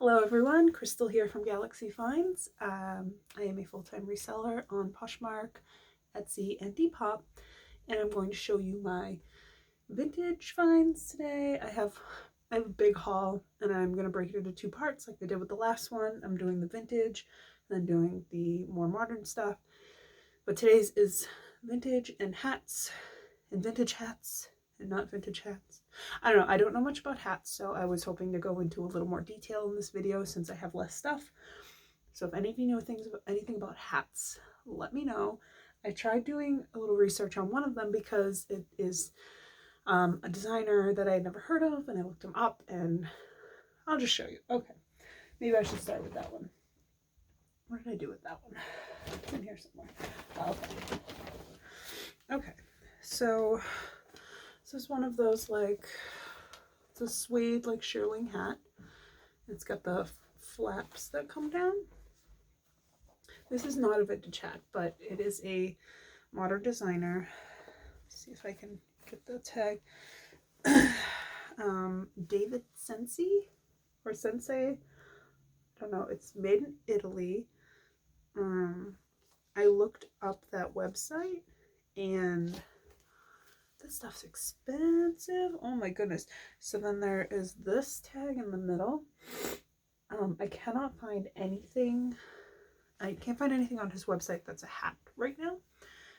Hello everyone, Crystal here from Galaxy Finds. I am a full-time reseller on Poshmark, Etsy, and Depop, and I'm going to show you my vintage finds today. I have a big haul, and I'm going to break it into two parts like I did with the last one. I'm doing the vintage, and then doing the more modern stuff. But today's is vintage and hats, and vintage hats, and not vintage hats. I don't know. I don't know much about hats, so I was hoping to go into a little more detail in this video since I have less stuff. So if any of you know anything about hats, let me know. I tried doing a little research on one of them because it is a designer that I had never heard of, and I looked him up, and I'll just show you. Okay, maybe I should start with that one. What did I do with that one? It's in here somewhere. Okay, so this is one of those, like, it's a suede, like, shearling hat. It's got the flaps that come down. This is not a vintage hat, but it is a modern designer. Let's see if I can get the tag. David Sensi or Sensei. I don't know. It's made in Italy. I looked up that website, and this stuff's expensive. Oh my goodness. So then there is this tag in the middle. I cannot find anything. I can't find anything on his website that's a hat right now.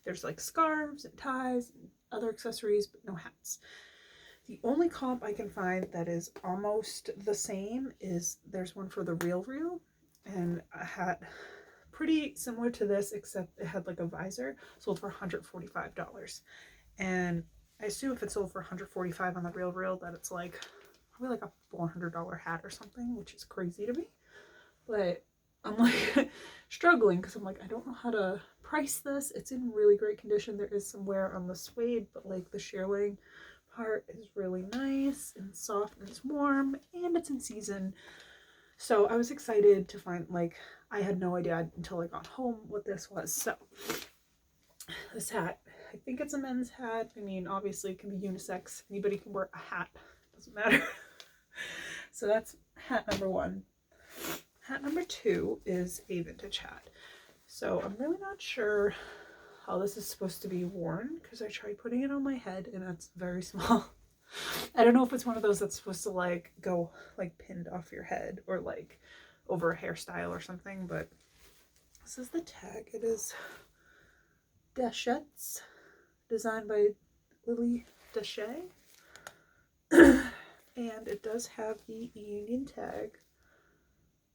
There's like scarves and ties and other accessories, but no hats. The only comp I can find that is almost the same is there's one for the Real, and a hat pretty similar to this, except it had like a visor, sold for $145. And I assume if it sold for $145 on the Real, that it's like probably like a $400 hat or something, which is crazy to me. But I'm like struggling because I'm like, I don't know how to price this. It's in really great condition. There is some wear on the suede, but like the shearling part is really nice and soft, and it's warm, and it's in season. So I was excited to find, like, I had no idea until I got home what this was. So this hat, I think it's a men's hat. I mean, obviously it can be unisex. Anybody can wear a hat. Doesn't matter. So that's hat number one. Hat number two is a vintage hat. So I'm really not sure how this is supposed to be worn because I tried putting it on my head and it's very small. I don't know if it's one of those that's supposed to like go like pinned off your head or like over a hairstyle or something, but this is the tag. It is Dechettes, designed by Lily Dechet. And it does have the Union tag.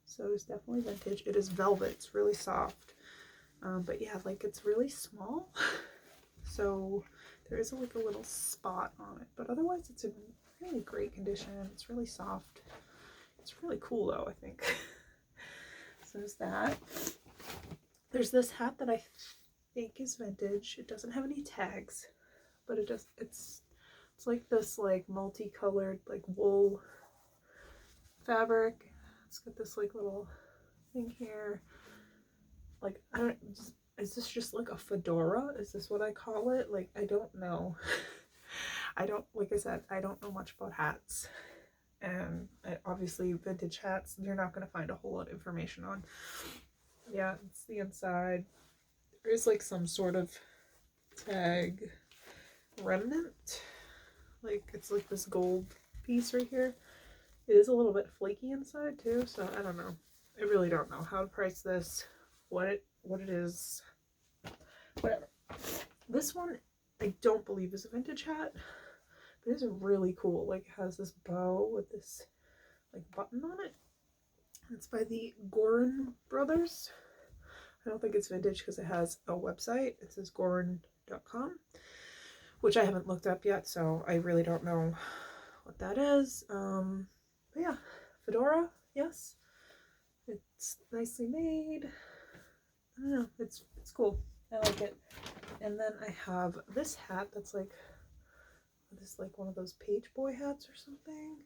So it's definitely vintage. It is velvet. It's really soft. But yeah, like it's really small. So there is like a little spot on it. But otherwise it's in really great condition. It's really soft. It's really cool though, I think. So there's that. There's this hat that I think is vintage. It doesn't have any tags, but it's like this like multicolored like wool fabric. It's got this like little thing here. Like, I don't, is this just like a fedora? Is this what I call it? Like, I don't know. I don't, like I said, I don't know much about hats. And obviously vintage hats, you're not going to find a whole lot of information on. Yeah, it's the inside. There is like some sort of tag remnant. Like, it's like this gold piece right here. It is a little bit flaky inside too, so I don't know. I really don't know how to price this, what it is, whatever. This one I don't believe is a vintage hat, but it's really cool. Like, it has this bow with this like button on it. It's by the Gorin brothers. I don't think it's vintage because it has a website. It says gorin.com, which I haven't looked up yet, so I really don't know what that is. But yeah, fedora, yes. It's nicely made. I don't know, it's cool. I like it. And then I have this hat that's like one of those page boy hats or something.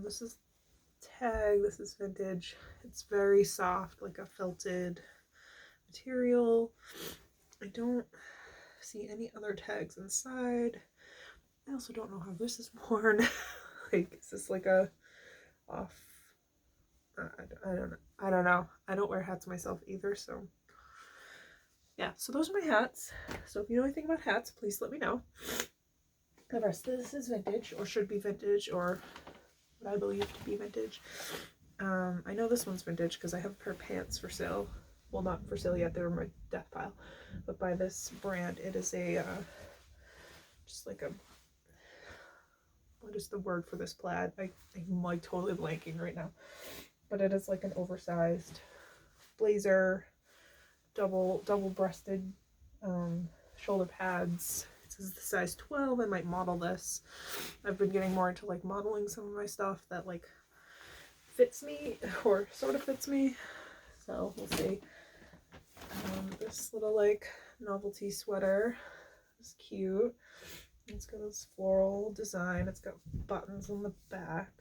This is tag. This is vintage. It's very soft, like a felted material. I don't see any other tags inside. I also don't know how this is worn. Like, is this like a off I don't know. I don't wear hats myself either, so yeah. So those are my hats. So if you know anything about hats, please let me know. The rest of this is vintage, or should be vintage, or what I believe to be vintage. I know this one's vintage because I have a pair of pants for sale. Well, not for sale yet, they were in my death pile. But by this brand, it is a, just like a, what is the word for this plaid? I'm like totally blanking right now. But it is like an oversized blazer, double-breasted shoulder pads. It says the size 12. I might model this. I've been getting more into like modeling some of my stuff that like fits me, or sort of fits me, so we'll see. This little like novelty sweater is cute. It's got this floral design. It's got buttons on the back.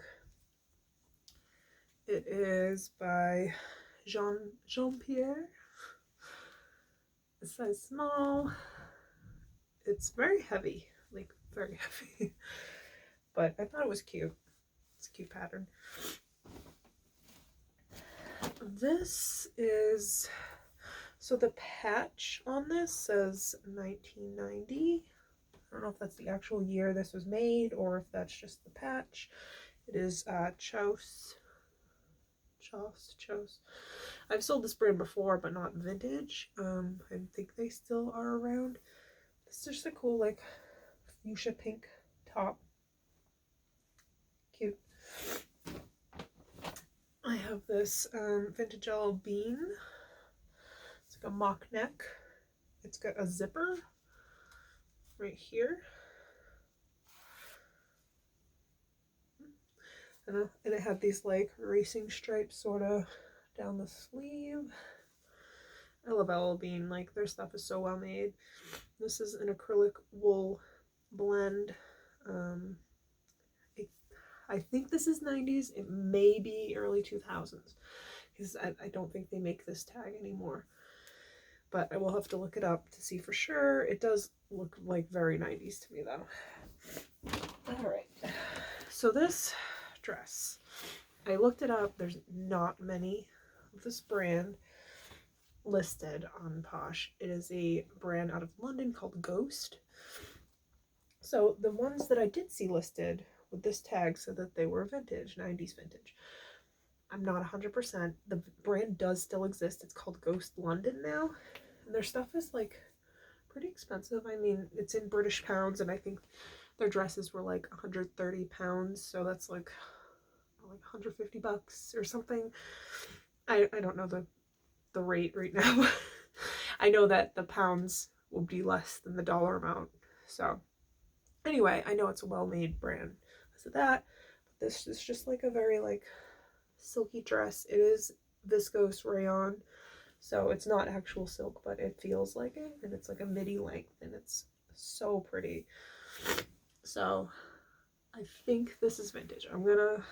It is by Jean-Pierre. It's size small. It's very heavy, like very heavy, but I thought it was cute. It's a cute pattern. This is, so the patch on this says 1990. I don't know if that's the actual year this was made or if that's just the patch. It is Chose. I've sold this brand before, but not vintage. I think they still are around. This is just a cool like fuchsia pink top. Cute. I have this vintage yellow bean. It's like a mock neck. It's got a zipper right here. And it had these like racing stripes sort of down the sleeve. I love yellow bean. Like their stuff is so well made. This is an acrylic wool blend. I think this is 90s. It may be early 2000s because I don't think they make this tag anymore. But I will have to look it up to see for sure. It does look like very 90s to me though. All right. So this dress, I looked it up. There's not many of this brand listed on Posh. It is a brand out of London called Ghost. So the ones that I did see listed with this tag said that they were vintage, 90s vintage. I'm not 100%. The brand does still exist. It's called Ghost London now. And their stuff is like pretty expensive. I mean, it's in British pounds, and I think their dresses were like 130 pounds. So that's like 150 bucks or something. I don't know the rate right now. I know that the pounds will be less than the dollar amount. So anyway, I know it's a well-made brand. So that, but this is just like a very like silky dress. It is viscose rayon, so it's not actual silk, but it feels like it, and it's like a midi length, and it's so pretty. So I think this is vintage. I'm gonna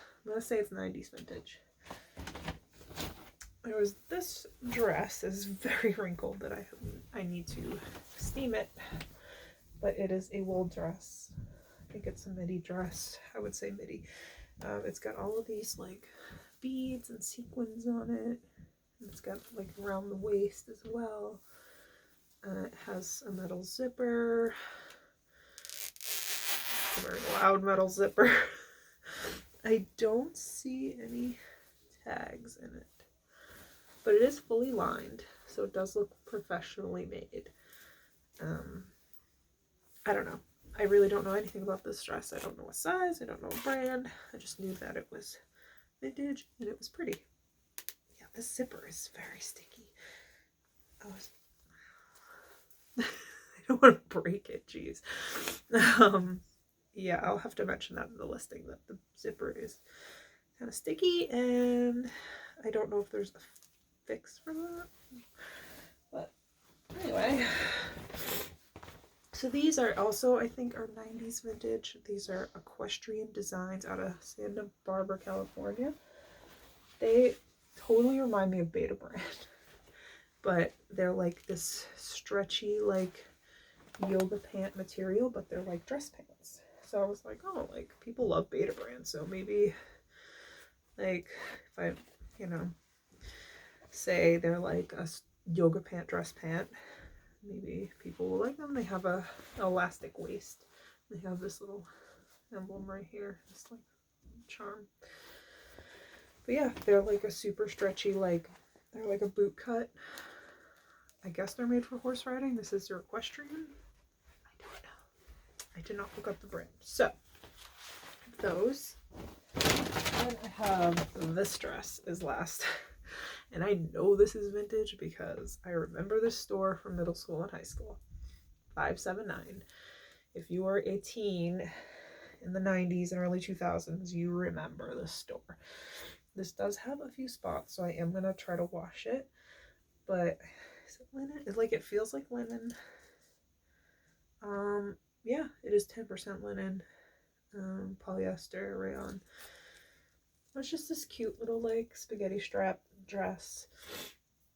say it's 90s vintage. There was this dress is very wrinkled that I need to steam it, but it is a wool dress. I think it's a midi dress. I would say midi. It's got all of these like beads and sequins on it. It's got like around the waist as well. It has a metal zipper. A very loud metal zipper. I don't see any tags in it, but it is fully lined, so it does look professionally made. I don't know. I really don't know anything about this dress. I don't know what size. I don't know what brand. I just knew that it was vintage and it was pretty. Yeah, this zipper is very sticky. I don't want to break it. Jeez. Yeah, I'll have to mention that in the listing, that the zipper is kind of sticky, and I don't know if there's a fix for that. But anyway. So these are also, I think, are 90s vintage. These are equestrian designs out of Santa Barbara, California. They totally remind me of Beta Brand, but they're like this stretchy, like yoga pant material, but they're like dress pants. So I was like, oh, like people love Beta Brand, so maybe like if I, you know, say they're like a yoga pant, dress pant, maybe people will like them. They have a elastic waist. They have this little emblem right here, this like charm. But yeah, they're like a super stretchy, like they're like a boot cut. I guess they're made for horse riding. This is your equestrian. I don't know. I did not look up the brand. So those. And I have this dress is last. And I know this is vintage because I remember this store from middle school and high school. 579. If you were a teen in the 90s and early 2000s, you remember this store. This does have a few spots, so I am going to try to wash it. But is it linen? It's like, it feels like linen. Yeah, it is 10% linen. Polyester, rayon. It's just this cute little like spaghetti strap dress.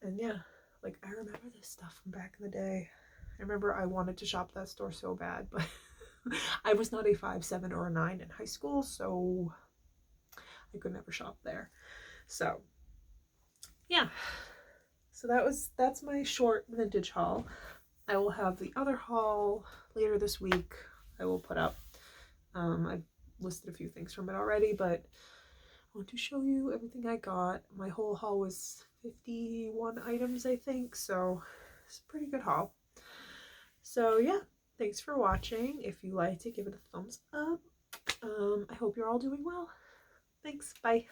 And yeah, like I remember this stuff from back in the day. I remember I wanted to shop that store so bad, but I was not a 5, 7, or a 9 in high school, so I could never shop there. So yeah, so that's my short vintage haul. I will have the other haul later this week. I will put up. I've listed a few things from it already, but I want to show you everything I got. My whole haul was 51 items, I think, so it's a pretty good haul. So yeah, thanks for watching. If you liked it, give it a thumbs up. I hope you're all doing well. Thanks, bye.